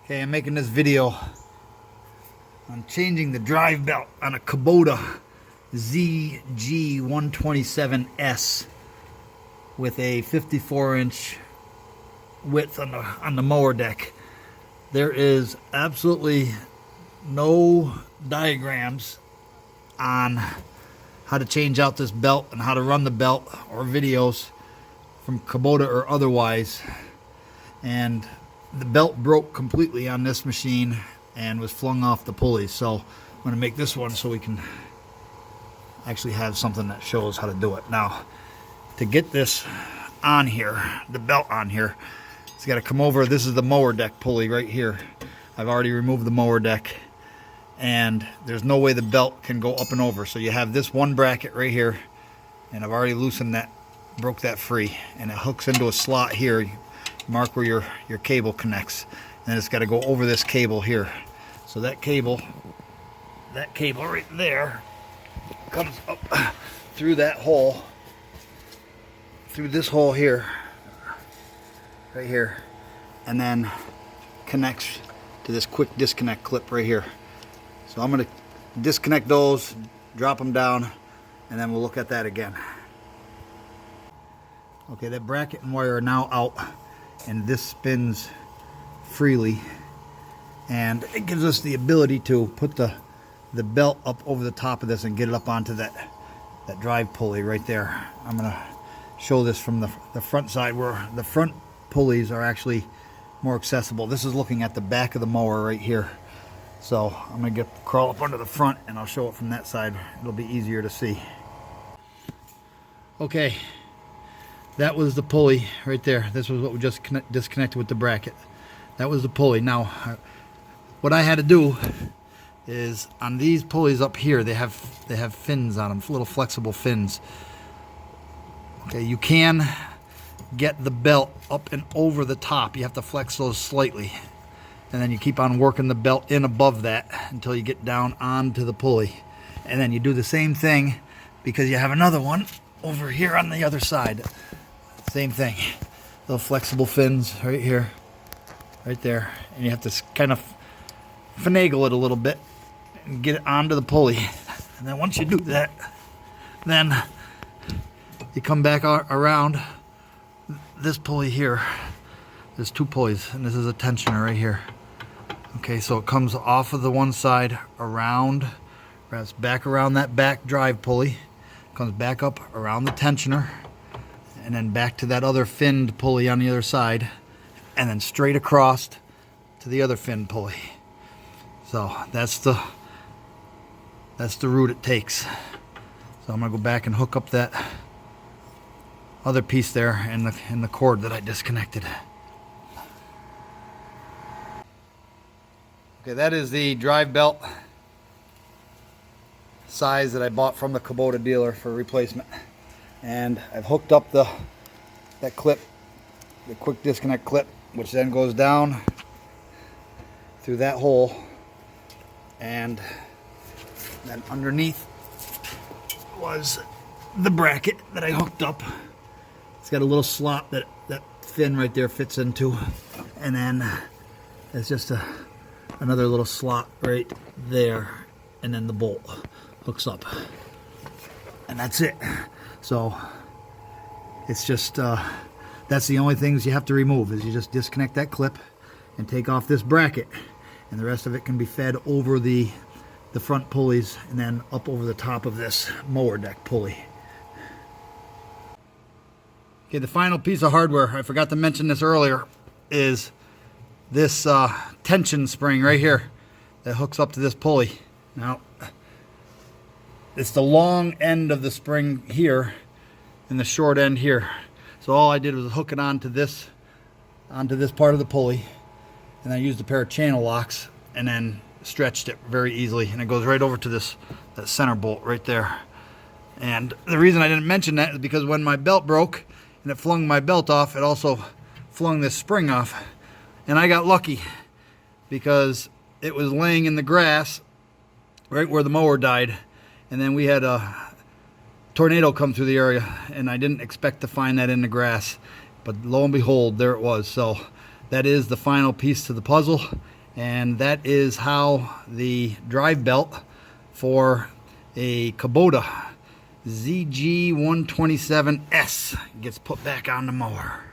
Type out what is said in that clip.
Okay, I'm making this video on changing the drive belt on a Kubota ZG127s with a 54-inch width on the mower deck. There is absolutely no diagrams on how to change out this belt and how to run the belt, or videos from Kubota or otherwise. And the belt broke completely on this machine and was flung off the pulleys. So I'm going to make this one so we can actually have something that shows how to do it. Now, to get this on here, the belt on here, it's got to come over. This is the mower deck pulley right here. I've already removed the mower deck, and there's no way the belt can go up and over. So you have this one bracket right here, and I've already loosened that, broke that free, and it hooks into a slot here. You mark where your cable connects, and it's got to go over this cable here. So that cable right there comes up through that hole, through this hole here, right here, and then connects to this quick disconnect clip right here. So I'm going to disconnect those, drop them down, and then we'll look at that again. Okay, that bracket and wire are now out, and this spins freely, and it gives us the ability to put the belt up over the top of this and get it up onto that drive pulley right there. I'm going to show this from the front side, where the front pulleys are actually more accessible. This is looking at the back of the mower right here. So I'm going to crawl up under the front, and I'll show it from that side. It'll be easier to see. Okay, that was the pulley right there. This was what we just disconnected with the bracket. That was the pulley. Now, what I had to do is, on these pulleys up here, they have fins on them, little flexible fins. Okay, you can get the belt up and over the top. You have to flex those slightly, and then you keep on working the belt in above that until you get down onto the pulley. And then you do the same thing, because you have another one over here on the other side. Same thing, little flexible fins right here, right there, and you have to kind of finagle it a little bit and get it onto the pulley. And then once you do that, then you come back around this pulley here. There's two pulleys, and this is a tensioner right here. Okay, so it comes off of the one side, around, wraps back around that back drive pulley, comes back up around the tensioner, and then back to that other finned pulley on the other side, and then straight across to the other fin pulley. So that's the route it takes. So I'm gonna go back and hook up that other piece there in the cord that I disconnected. Okay, that is the drive belt size that I bought from the Kubota dealer for replacement. And I've hooked up that clip, the quick disconnect clip, which then goes down through that hole, and then underneath was the bracket that I hooked up. It's got a little slot that fin right there fits into, and then it's just another little slot right there, and then the bolt hooks up, and that's it. So it's just that's the only things you have to remove, is you just disconnect that clip and take off this bracket, and the rest of it can be fed over the front pulleys and then up over the top of this mower deck pulley. Okay, the final piece of hardware, I forgot to mention this earlier, is this tension spring right here that hooks up to this pulley. Now, it's the long end of the spring here and the short end here. So all I did was hook it onto this part of the pulley, and I used a pair of channel locks and then stretched it very easily, and it goes right over to that center bolt right there. And the reason I didn't mention that is because when my belt broke and it flung my belt off, it also flung this spring off. And I got lucky, because it was laying in the grass right where the mower died, and then we had a tornado come through the area, and I didn't expect to find that in the grass, but lo and behold, there it was. So that is the final piece to the puzzle, And that is how the drive belt for a Kubota ZG127s gets put back on the mower.